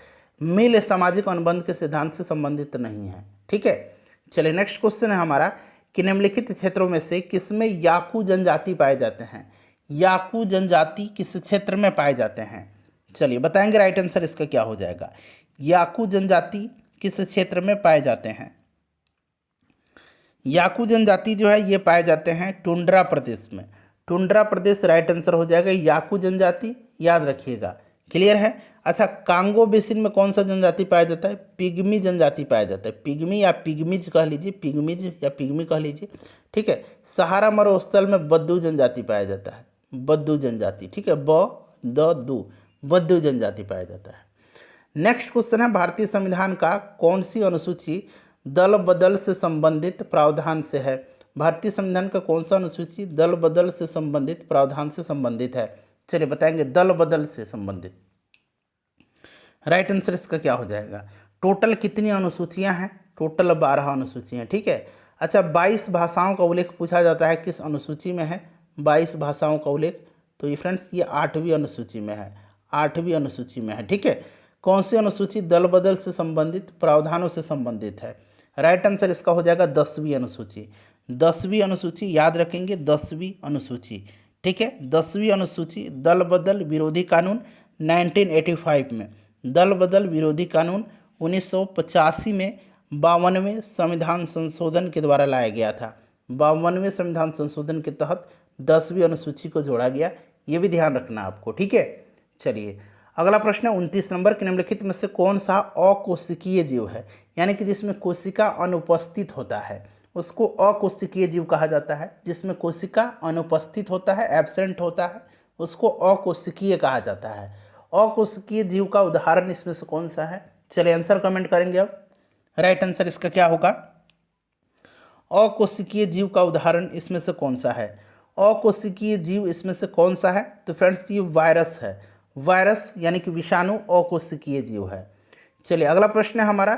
मिल सामाजिक अनुबंध के सिद्धांत से संबंधित नहीं है। ठीक है, चलिए नेक्स्ट क्वेश्चन है हमारा कि निम्नलिखित क्षेत्रों में से किसमें याकू जनजाति पाए जाते हैं? याकू जनजाति किस क्षेत्र में पाए जाते हैं? चलिए बताएंगे राइट आंसर इसका क्या हो जाएगा। याकू जनजाति किस क्षेत्र में पाए जाते हैं? याकू जनजाति जो है ये पाए जाते हैं टुंड्रा प्रदेश में। टुंड्रा प्रदेश राइट आंसर हो जाएगा। याकू जनजाति याद रखिएगा। क्लियर है? अच्छा, कांगो बेसिन में कौन सा जनजाति पाया जाता है? पिग्मी जनजाति पाया जाता है। पिग्मी या पिग्मीज कह लीजिए, पिग्मीज या पिग्मी कह लीजिए। ठीक है, सहारा मरुस्थल में बद्दू जनजाति पाया जाता है। बद्दू जनजाति, ठीक है, दू बद्दू जनजाति पाया जाता है। नेक्स्ट क्वेश्चन है भारतीय संविधान का कौन सी अनुसूची दल बदल से संबंधित प्रावधान से है? भारतीय संविधान का कौन सा अनुसूची दल बदल से संबंधित प्रावधान से संबंधित है? चलिए बताएंगे दल बदल से संबंधित। राइट आंसर इसका क्या हो जाएगा? टोटल कितनी अनुसूचियां हैं? टोटल 12 अनुसूचियां। ठीक है, अच्छा 22 भाषाओं का उल्लेख पूछा जाता है, किस अनुसूची में है 22 भाषाओं का उल्लेख? तो ये फ्रेंड्स ये 8वीं अनुसूची में है। 8वीं अनुसूची में है। ठीक है, कौन सी अनुसूची दल बदल से संबंधित प्रावधानों से संबंधित है? राइट आंसर इसका हो जाएगा 10वीं अनुसूची। 10वीं अनुसूची याद रखेंगे, 10वीं अनुसूची। ठीक है, 10वीं अनुसूची दल बदल विरोधी कानून 1985 में, दल बदल विरोधी कानून 1985 में 52वें संविधान संशोधन के द्वारा लाया गया था। 52वें संविधान संशोधन के तहत 10वीं अनुसूची को जोड़ा गया, ये भी ध्यान रखना आपको। ठीक है, चलिए अगला प्रश्न है 29 नंबर के निम्नलिखित में से कौन सा अकोशिकीय जीव है? यानी कि जिसमें कोशिका अनुपस्थित होता है उसको अकोशिकीय जीव कहा जाता है। जिसमें कोशिका अनुपस्थित होता है, एब्सेंट होता है, उसको अकोशिकीय कहा जाता है। अकोशिकीय जीव का उदाहरण इसमें से कौन सा है? चलिए आंसर कमेंट करेंगे अब। राइट आंसर इसका क्या होगा? अकोशिकीय जीव का उदाहरण इसमें से कौन सा है? अकोशिकीय जीव इसमें से कौन सा है? तो फ्रेंड्स ये वायरस है। वायरस यानी कि विषाणु अकोशिकीय जीव है। चलिए अगला प्रश्न है हमारा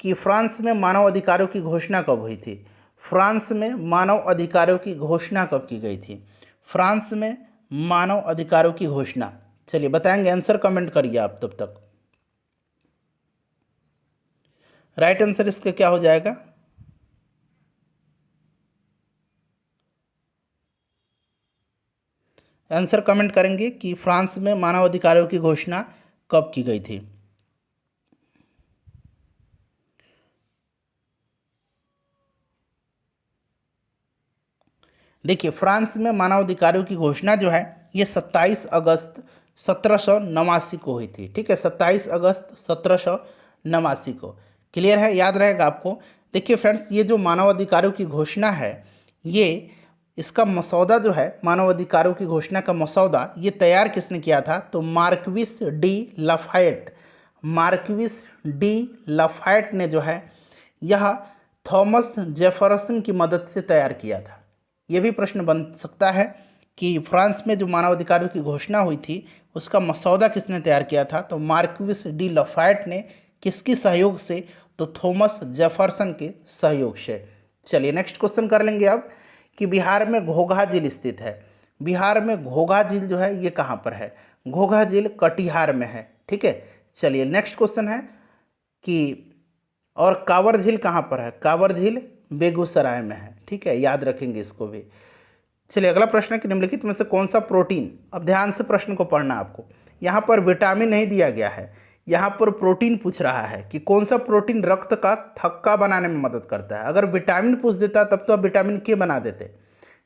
कि फ्रांस में मानव अधिकारों की घोषणा कब हुई थी? फ्रांस में मानव अधिकारों की घोषणा कब की गई थी? फ्रांस में मानव अधिकारों की घोषणा, चलिए बताएंगे, आंसर कमेंट करिए आप तब तक। राइट आंसर इसका क्या हो जाएगा? आंसर कमेंट करेंगे कि फ्रांस में मानव अधिकारों की घोषणा कब की गई थी। देखिए, फ्रांस में मानवाधिकारों की घोषणा जो है ये 27 अगस्त 1789 को हुई थी। ठीक है, 27 अगस्त 1789 को। क्लियर है, याद रहेगा आपको। देखिए फ्रेंड्स, ये जो मानवाधिकारों की घोषणा है, ये इसका मसौदा जो है, मानवाधिकारों की घोषणा का मसौदा ये तैयार किसने किया था? तो मार्क्विस डी लाफायट, मार्क्विस डी लाफायट ने जो है यह थॉमस जेफरसन की मदद से तैयार किया था। ये भी प्रश्न बन सकता है कि फ्रांस में जो मानवाधिकारों की घोषणा हुई थी उसका मसौदा किसने तैयार किया था? तो मार्क्विस डी लाफायट ने। किसकी सहयोग से? तो थॉमस जेफरसन के सहयोग से। चलिए नेक्स्ट क्वेश्चन कर लेंगे अब कि बिहार में घोघा झील स्थित है। बिहार में घोघा झील जो है ये कहाँ पर है? घोघा झील कटिहार में है। ठीक है, चलिए नेक्स्ट क्वेश्चन है कि और कांवर झील कहाँ पर है? कांवर झील बेगूसराय में है। ठीक है, याद रखेंगे इसको भी। चलिए अगला प्रश्न है कि निम्नलिखित में से कौन सा प्रोटीन, अब ध्यान से प्रश्न को पढ़ना आपको, यहाँ पर विटामिन नहीं दिया गया है, यहाँ पर प्रोटीन पूछ रहा है कि कौन सा प्रोटीन रक्त का थक्का बनाने में मदद करता है। अगर विटामिन पूछ देता तब तो आप विटामिन के बना देते,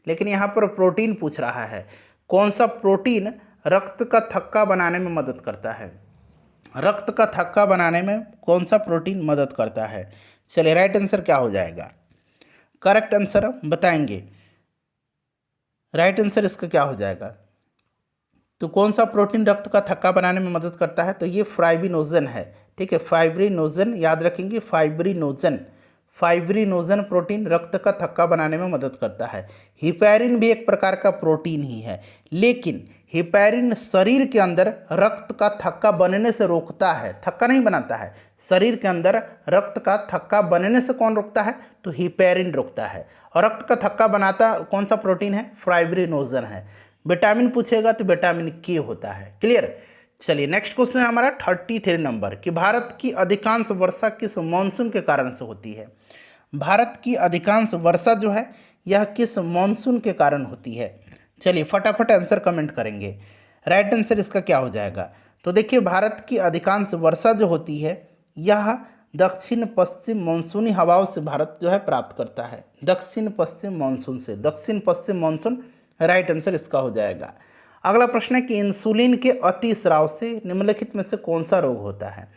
लेकिन यहाँ पर प्रोटीन पूछ रहा है। कौन सा प्रोटीन रक्त का थक्का बनाने में मदद करता है? रक्त का थक्का बनाने में कौन सा प्रोटीन मदद करता है? चलिए राइट आंसर क्या हो जाएगा? करेक्ट आंसर बताएंगे। राइट आंसर इसका क्या हो जाएगा? तो कौन सा प्रोटीन रक्त का थक्का बनाने में मदद करता है? तो ये फाइब्रिनोजन है। ठीक है, फाइब्रिनोजन याद रखेंगे, फाइब्रिनोजन। फाइब्रिनोजन प्रोटीन रक्त का थक्का बनाने में मदद करता है। हिपैरिन भी एक प्रकार का प्रोटीन ही है, लेकिन हिपैरिन शरीर के अंदर रक्त का थक्का बनने से रोकता है, थक्का नहीं बनाता है। शरीर के अंदर रक्त का थक्का बनने से कौन रोकता है? तो हिपैरिन रोकता है। और रक्त का थक्का बनाता कौन सा प्रोटीन है? फाइब्रिनोजन है। विटामिन पूछेगा तो विटामिन के होता है। क्लियर। चलिए नेक्स्ट क्वेश्चन है हमारा 33 नंबर कि भारत की अधिकांश वर्षा किस मानसून के कारण से होती है? भारत की अधिकांश वर्षा जो है यह किस मानसून के कारण होती है? चलिए फटाफट आंसर कमेंट करेंगे। राइट आंसर इसका क्या हो जाएगा? तो देखिए, भारत की अधिकांश वर्षा जो होती है यह दक्षिण पश्चिम मानसूनी हवाओं से भारत जो है प्राप्त करता है। दक्षिण पश्चिम मानसून से, दक्षिण पश्चिम मानसून राइट आंसर इसका हो जाएगा। अगला प्रश्न है कि इंसुलिन के अतिस्राव से निम्नलिखित में से कौन सा रोग होता है?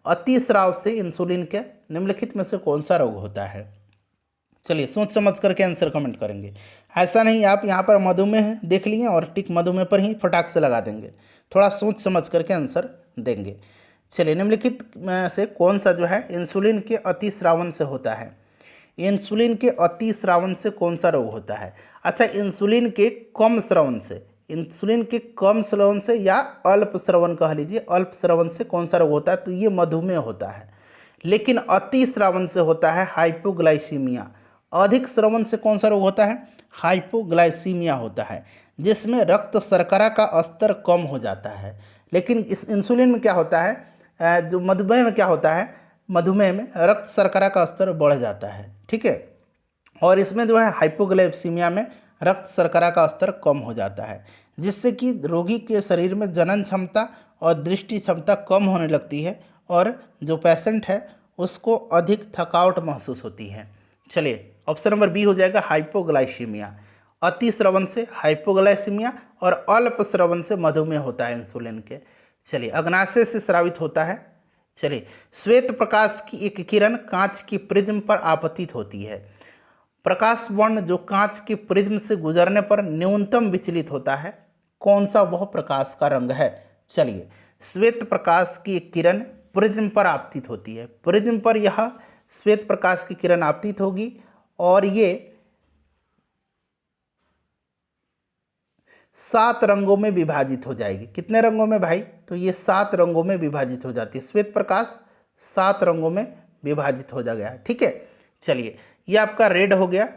अतिस्राव से इंसुलिन के निम्नलिखित में से कौन सा रोग होता है? चलिए सोच समझ करके आंसर कमेंट करेंगे। ऐसा नहीं आप यहाँ पर मधुमेह देख लिए और टिक मधुमेह पर ही फटाक से लगा देंगे, थोड़ा सोच समझ करके आंसर देंगे। चलिए निम्नलिखित में से कौन सा जो है इंसुलिन के अतिस्रावन से होता है? इंसुलिन के अतिस्रावन से कौन सा रोग होता है? अच्छा, इंसुलिन के कम स्रवन से, इंसुलिन के कम स्रवन से या अल्प स्रवन कह लीजिए, अल्प स्रवन से कौन सा रोग होता है? तो ये मधुमेह होता है। लेकिन अति श्रवण से होता है हाइपोग्लाइसीमिया। अधिक श्रवण से कौन सा रोग होता है? हाइपोग्लाइसीमिया होता है, जिसमें रक्त शर्करा का स्तर कम हो जाता है। लेकिन इस इंसुलिन में क्या होता है, जो मधुमेह में क्या होता है, मधुमेह में रक्त शर्करा का स्तर बढ़ जाता है। ठीक है, और इसमें जो है हाइपोग्लाइसीमिया में रक्त शर्करा का स्तर कम हो जाता है, जिससे कि रोगी के शरीर में जनन क्षमता और दृष्टि क्षमता कम होने लगती है और जो पेशेंट है उसको अधिक थकावट महसूस होती है। चलिए ऑप्शन नंबर बी हो जाएगा हाइपोग्लाइसीमिया। अति श्रवण से हाइपोग्लाइसीमिया और अल्प श्रवण से मधुमेह होता है इंसुलिन के। चलिए अग्नाशय से स्रावित होता है। चलिए श्वेत प्रकाश की एक किरण कांच की प्रिज्म पर आपतित होती है। प्रकाश वर्ण जो कांच के प्रिज्म से गुजरने पर न्यूनतम विचलित होता है, कौन सा वह प्रकाश का रंग है? चलिए श्वेत प्रकाश की एक किरण प्रिज्म पर आपतित होती है, प्रिज्म पर यह श्वेत प्रकाश की किरण आपतित होगी और ये 7 रंगों में विभाजित हो जाएगी। कितने रंगों में भाई? तो ये 7 रंगों में विभाजित हो जाती है। श्वेत प्रकाश 7 रंगों में विभाजित हो गया। ठीक है, चलिए ये आपका रेड हो गया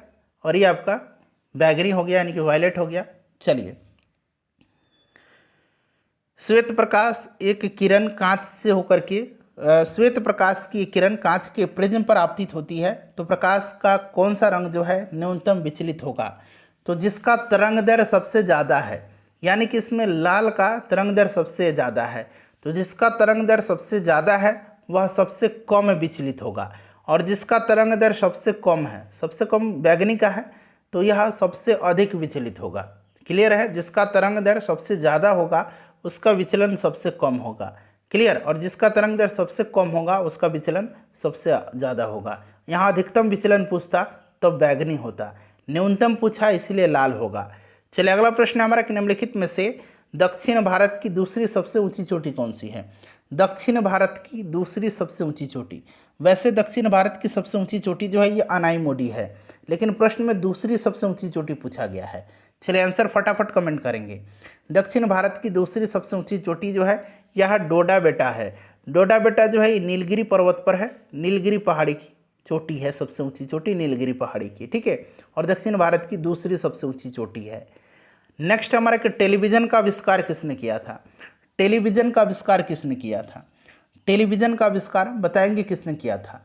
और ये आपका बैगनी हो गया, यानी कि वायलेट हो गया। चलिए श्वेत प्रकाश एक किरण कांच से होकर के श्वेत प्रकाश की किरण कांच के प्रिज्म पर आपतित होती है, तो प्रकाश का कौन सा रंग जो है न्यूनतम विचलित होगा? तो जिसका तरंग दैर्घ्य सबसे ज़्यादा है, यानी कि इसमें लाल का तरंग दैर्ध्य सबसे ज़्यादा है। तो जिसका तरंग दैर्ध्य सबसे ज़्यादा है वह सबसे कम विचलित होगा, और जिसका तरंग दैर्ध्य सबसे कम है, सबसे कम बैंगनी का है, तो यह सबसे अधिक विचलित होगा। क्लियर है? जिसका तरंग दैर्ध्य सबसे ज़्यादा होगा उसका विचलन सबसे कम होगा। क्लियर? और जिसका तरंग दैर्ध्य सबसे कम होगा उसका विचलन सबसे ज़्यादा होगा। यहाँ अधिकतम विचलन पूछता तो बैंगनी होता, न्यूनतम पूछा इसलिए लाल होगा। चलिए अगला प्रश्न हमारा कि निम्नलिखित में से दक्षिण भारत की दूसरी सबसे ऊंची चोटी कौन सी है? दक्षिण भारत की दूसरी सबसे ऊंची चोटी, वैसे दक्षिण भारत की सबसे ऊंची चोटी जो है ये अनाईमोडी है, लेकिन प्रश्न में दूसरी सबसे ऊंची चोटी पूछा गया है। चलिए आंसर फटाफट कमेंट करेंगे। दक्षिण भारत की दूसरी सबसे ऊंची चोटी जो है यह डोडा बेटा है। डोडा बेटा जो है ये नीलगिरी पर्वत पर है, नीलगिरी पहाड़ी की चोटी है, सबसे ऊंची चोटी नीलगिरी पहाड़ी की। ठीक है, और दक्षिण भारत की दूसरी सबसे ऊंची चोटी है। नेक्स्ट हमारा कि टेलीविजन का आविष्कार किसने किया था? टेलीविजन का आविष्कार किसने किया था? टेलीविजन का आविष्कार बताएंगे किसने किया था?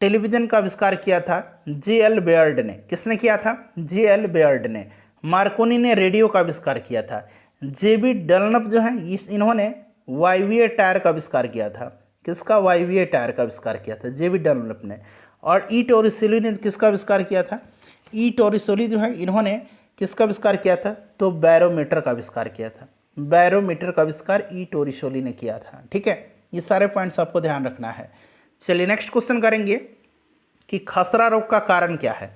टेलीविजन का आविष्कार किया था जे.एल. बेयर्ड ने। किसने किया था? जे.एल. बेयर्ड ने। मार्कोनी ने रेडियो का आविष्कार किया था। जे.बी. डनलप जो है इन्होंने वायवीय टायर का आविष्कार किया था। किसका? वायवीय टायर का आविष्कार किया था जे.बी. डनलप ने। और ई टोरिसेली ने किसका आविष्कार किया था? ई टोरिसेली जो है इन्होंने किसका आविष्कार किया था? तो बैरोमीटर का आविष्कार किया था। बैरोमीटर का आविष्कार ई टोरिसेली ने किया था। ठीक है, ये सारे पॉइंट्स आपको ध्यान रखना है। चलिए नेक्स्ट क्वेश्चन करेंगे कि खसरा रोग का कारण क्या है?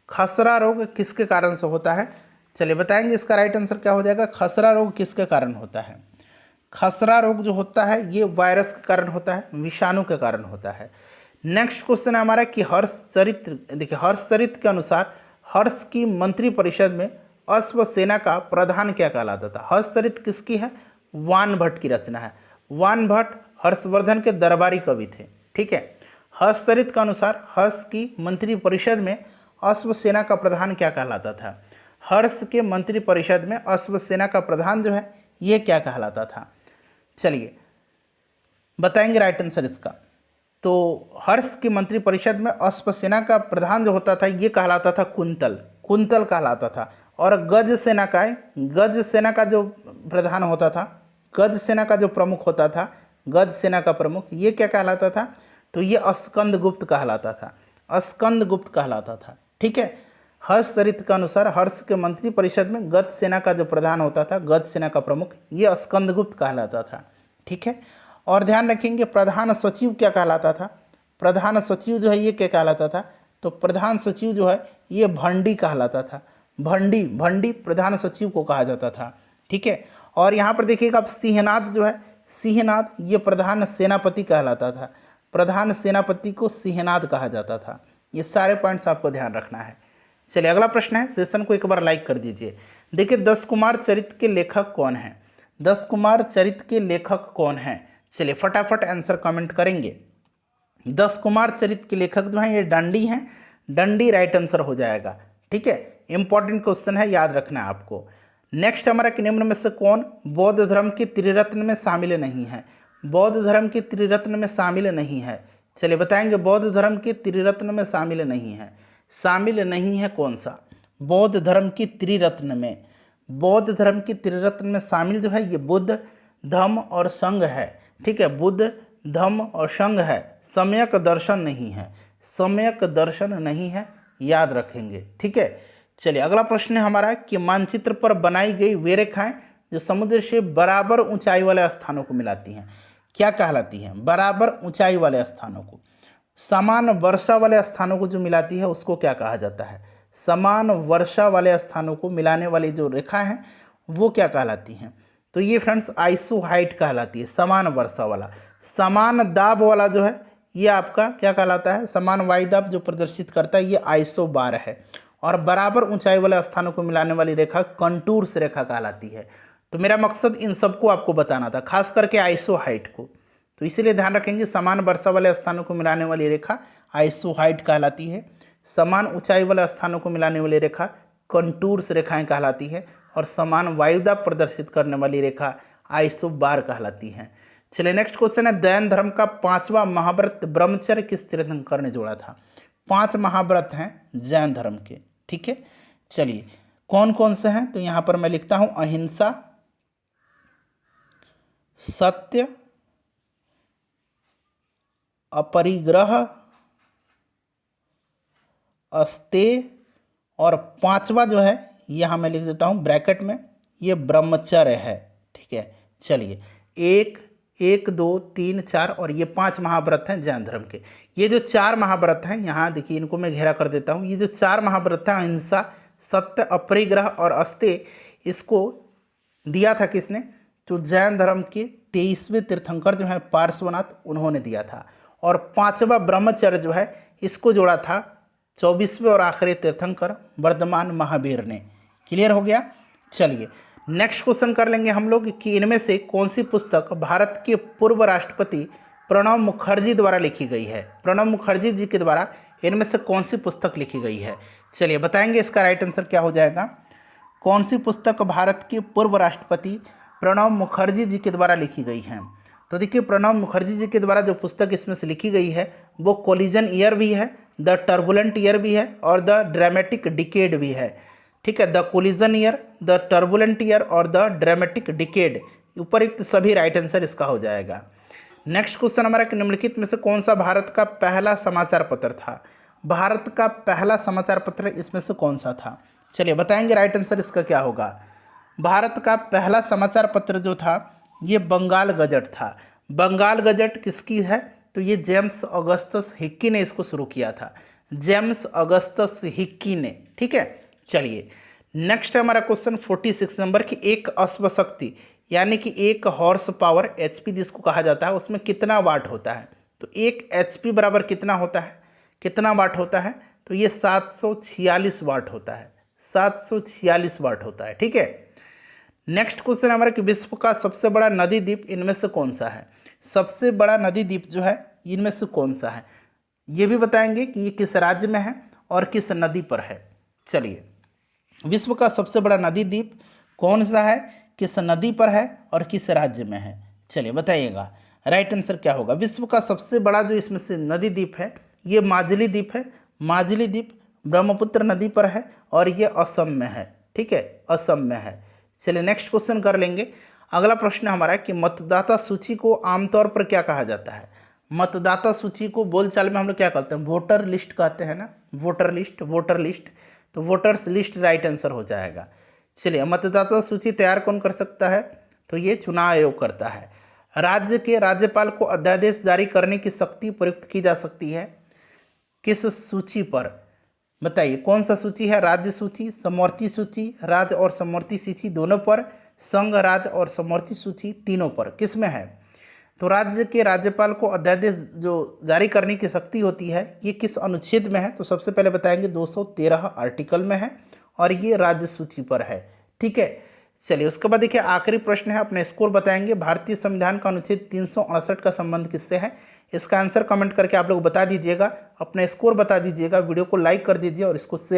खसरा रोग किसके कारण से होता है? चलिए बताएंगे इसका राइट आंसर क्या हो जाएगा। खसरा रोग किसके कारण होता है? खसरा रोग जो होता है ये वायरस के कारण होता है, विषाणु के कारण होता है। नेक्स्ट क्वेश्चन है हमारा कि हर्षचरित, देखिए हर्षचरित के अनुसार हर्ष की मंत्री परिषद में अश्व सेना का प्रधान क्या कहलाता था? हर्षचरित किसकी है? वान भट्ट की रचना है। वान भट्ट हर्षवर्धन के दरबारी कवि थे। ठीक है, हर्षचरित के अनुसार हर्ष की मंत्री परिषद में अश्व सेना का प्रधान क्या कहलाता था? हर्ष के मंत्री परिषद में अश्व सेना का प्रधान जो है ये क्या कहलाता था? चलिए बताएंगे राइट आंसर इसका। तो हर्ष की मंत्री परिषद में अश्व सेना का प्रधान जो होता था ये कहलाता था कुंतल, कुंतल कहलाता था। और गज सेना का, गज सेना का जो प्रधान होता था, गज सेना का जो प्रमुख होता था, गज सेना का प्रमुख ये क्या कहलाता था? तो ये स्कंदगुप्त कहलाता था, स्कंदगुप्त कहलाता था। ठीक है, हर्षचरित के अनुसार हर्ष के मंत्री परिषद में गज सेना का जो प्रधान होता था, गज सेना का प्रमुख, ये स्कंदगुप्त कहलाता था। ठीक है, और ध्यान रखेंगे प्रधान सचिव क्या कहलाता था? प्रधान सचिव जो है ये क्या कहलाता था? तो प्रधान सचिव जो है ये भंडी कहलाता था। भंडी, भंडी प्रधान सचिव को कहा जाता था। ठीक है, और यहाँ पर देखिएगा आप सिंहनाद जो है, सिंहनाद ये प्रधान सेनापति कहलाता था। प्रधान सेनापति को सिंहनाद कहा जाता था। ये सारे पॉइंट्स आपको ध्यान रखना है। चलिए अगला प्रश्न है, सेशन को एक बार लाइक कर दीजिए। देखिए 10 कुमार चरित्र के लेखक कौन हैं? 10 कुमार चरित्र के लेखक कौन हैं? चलिए फटाफट आंसर कमेंट करेंगे। 10 कुमार चरित्र के लेखक जो हैं ये दंडी हैं, दंडी राइट आंसर हो जाएगा। ठीक है, इंपॉर्टेंट क्वेश्चन है, याद रखना है आपको। नेक्स्ट हमारा कि निम्न में से कौन बौद्ध धर्म के त्रिरत्न में शामिल नहीं है? बौद्ध धर्म के त्रिरत्न में शामिल नहीं है। चलिए बताएंगे बौद्ध धर्म के त्रिरत्न में शामिल नहीं है। शामिल नहीं है कौन सा? बौद्ध धर्म की त्रिरत्न में, बौद्ध धर्म की त्रिरत्न में शामिल जो है ये बुद्ध, धम्म और संघ है। ठीक है, बुद्ध, धम्म और संघ है। सम्यक दर्शन नहीं है, सम्यक दर्शन नहीं है, याद रखेंगे। ठीक है, चलिए अगला प्रश्न है हमारा कि मानचित्र पर बनाई गई वे रेखाएं जो समुद्र से बराबर ऊंचाई वाले स्थानों को मिलाती हैं क्या कहलाती हैं? बराबर ऊंचाई वाले स्थानों को, समान वर्षा वाले स्थानों को जो मिलाती है उसको क्या कहा जाता है? समान वर्षा वाले स्थानों को मिलाने वाली जो रेखा हैं वो क्या कहलाती हैं? तो ये फ्रेंड्स आइसोहाइट कहलाती है, समान वर्षा वाला। समान दाब वाला जो है ये आपका क्या कहलाता है? समान वायुदाब जो प्रदर्शित करता है ये आइसोबार है। और बराबर ऊंचाई वाले स्थानों को मिलाने वाली रेखा कंटूर्स रेखा कहलाती है। तो मेरा मकसद इन सबको आपको बताना था, खास करके आइसोहाइट को। तो इसीलिए ध्यान रखेंगे समान वर्षा वाले स्थानों को मिलाने वाली रेखा आइसोहाइट कहलाती है, समान ऊंचाई वाले स्थानों को मिलाने वाली रेखा कंटूर्स रेखाएं कहलाती है, और समान वायुदाब प्रदर्शित करने वाली रेखा आइसोबार कहलाती है। चलिए नेक्स्ट क्वेश्चन है, जैन धर्म का 5वां महाव्रत ब्रह्मचर्य किस तीर्थंकर ने जोड़ा था? 5 महाव्रत हैं जैन धर्म के। ठीक है, चलिए कौन कौन से हैं? तो यहाँ पर मैं लिखता हूँ अहिंसा, सत्य, अपरिग्रह, अस्तेय, और पांचवा जो है यहाँ मैं लिख देता हूँ ब्रैकेट में, ये ब्रह्मचर्य है। ठीक है, चलिए, एक, एक, दो, तीन, चार और ये 5 महाव्रत हैं जैन धर्म के। ये जो 4 महाव्रत हैं, यहाँ देखिए इनको मैं घेरा कर देता हूँ। ये जो 4 महाव्रत हैं, अहिंसा, सत्य, अपरिग्रह और अस्तेय, इसको दिया था किसने? तो जैन धर्म के 23वें तीर्थंकर जो है पार्श्वनाथ, उन्होंने दिया था। और 5वां ब्रह्मचर्य जो है इसको जोड़ा था 24वें और आखिरी तीर्थंकर वर्धमान महावीर ने। क्लियर हो गया? चलिए नेक्स्ट क्वेश्चन कर लेंगे हम लोग कि इनमें से कौन सी पुस्तक भारत के पूर्व राष्ट्रपति प्रणब मुखर्जी द्वारा लिखी गई है? प्रणब मुखर्जी जी के द्वारा इनमें से कौन सी पुस्तक लिखी गई है? चलिए बताएंगे इसका राइट आंसर क्या हो जाएगा। कौन सी पुस्तक भारत के पूर्व राष्ट्रपति प्रणब मुखर्जी जी के द्वारा लिखी गई है? तो देखिए, प्रणब मुखर्जी जी के द्वारा जो पुस्तक इसमें से लिखी गई है वो कोलिजन ईयर भी है, द टर्बुलेंट ईयर भी है और द ड्रामेटिक डिकेड भी है। ठीक है, the collision year, the turbulent year और द ड्रामेटिक डिकेड, उपरोक्त सभी राइट आंसर इसका हो जाएगा। नेक्स्ट क्वेश्चन हमारा कि निम्नलिखित में से कौन सा भारत का पहला समाचार पत्र था? भारत का पहला समाचार पत्र इसमें से कौन सा था? चलिए बताएंगे राइट आंसर इसका क्या होगा। भारत का पहला समाचार पत्र जो था ये बंगाल गजट था। बंगाल गजट किसकी है? तो ये जेम्स ऑगस्टस हिक्की ने इसको शुरू किया था, जेम्स ऑगस्टस हिक्की ने। ठीक है, चलिए नेक्स्ट है हमारा क्वेश्चन 46 नंबर की, एक अश्वशक्ति यानी कि एक हॉर्स पावर एचपी जिसको कहा जाता है, उसमें कितना वाट होता है? तो एक एचपी बराबर कितना होता है, कितना वाट होता है? तो ये 746 वाट होता है, 746 वाट होता है। ठीक है, नेक्स्ट क्वेश्चन हमारा कि विश्व का सबसे बड़ा नदी द्वीप इनमें से कौन सा है? सबसे बड़ा नदी द्वीप जो है इनमें से कौन सा है, ये भी बताएंगे कि ये किस राज्य में है और किस नदी पर है। चलिए, विश्व का सबसे बड़ा नदी द्वीप कौन सा है, किस नदी पर है और किस राज्य में है? चलिए बताइएगा राइट आंसर क्या होगा। विश्व का सबसे बड़ा जो इसमें से नदी द्वीप है ये माजुली द्वीप है। माजुली द्वीप ब्रह्मपुत्र नदी पर है और ये असम में है। ठीक है, असम में है। चलिए नेक्स्ट क्वेश्चन कर लेंगे। अगला प्रश्न हमारा है कि मतदाता सूची को आमतौर पर क्या कहा जाता है? मतदाता सूची को बोलचाल में हम लोग क्या कहते हैं? वोटर लिस्ट कहते हैं ना, वोटर लिस्ट, वोटर लिस्ट। तो वोटर्स लिस्ट राइट आंसर हो जाएगा। चलिए, मतदाता सूची तैयार कौन कर सकता है? तो ये चुनाव आयोग करता है। राज्य के राज्यपाल को अध्यादेश जारी करने की शक्ति प्रयुक्त की जा सकती है किस सूची पर? बताइए कौन सा सूची है? राज्य सूची, समवर्ती सूची, राज्य और समवर्ती सूची दोनों पर, संघ राज्य और समवर्ती सूची तीनों पर, किस में है? तो राज्य के राज्यपाल को अध्यादेश जो जारी करने की शक्ति होती है ये किस अनुच्छेद में है? तो सबसे पहले बताएंगे 213 आर्टिकल में है और ये राज्य सूची पर है। ठीक है, चलिए उसके बाद देखिए आखिरी प्रश्न है, अपने स्कोर बताएंगे। भारतीय संविधान का अनुच्छेद 368 का संबंध किससे है? इसका आंसर कमेंट करके आप लोग बता दीजिएगा, अपना स्कोर बता दीजिएगा, वीडियो को लाइक कर दीजिए और इसको शेयर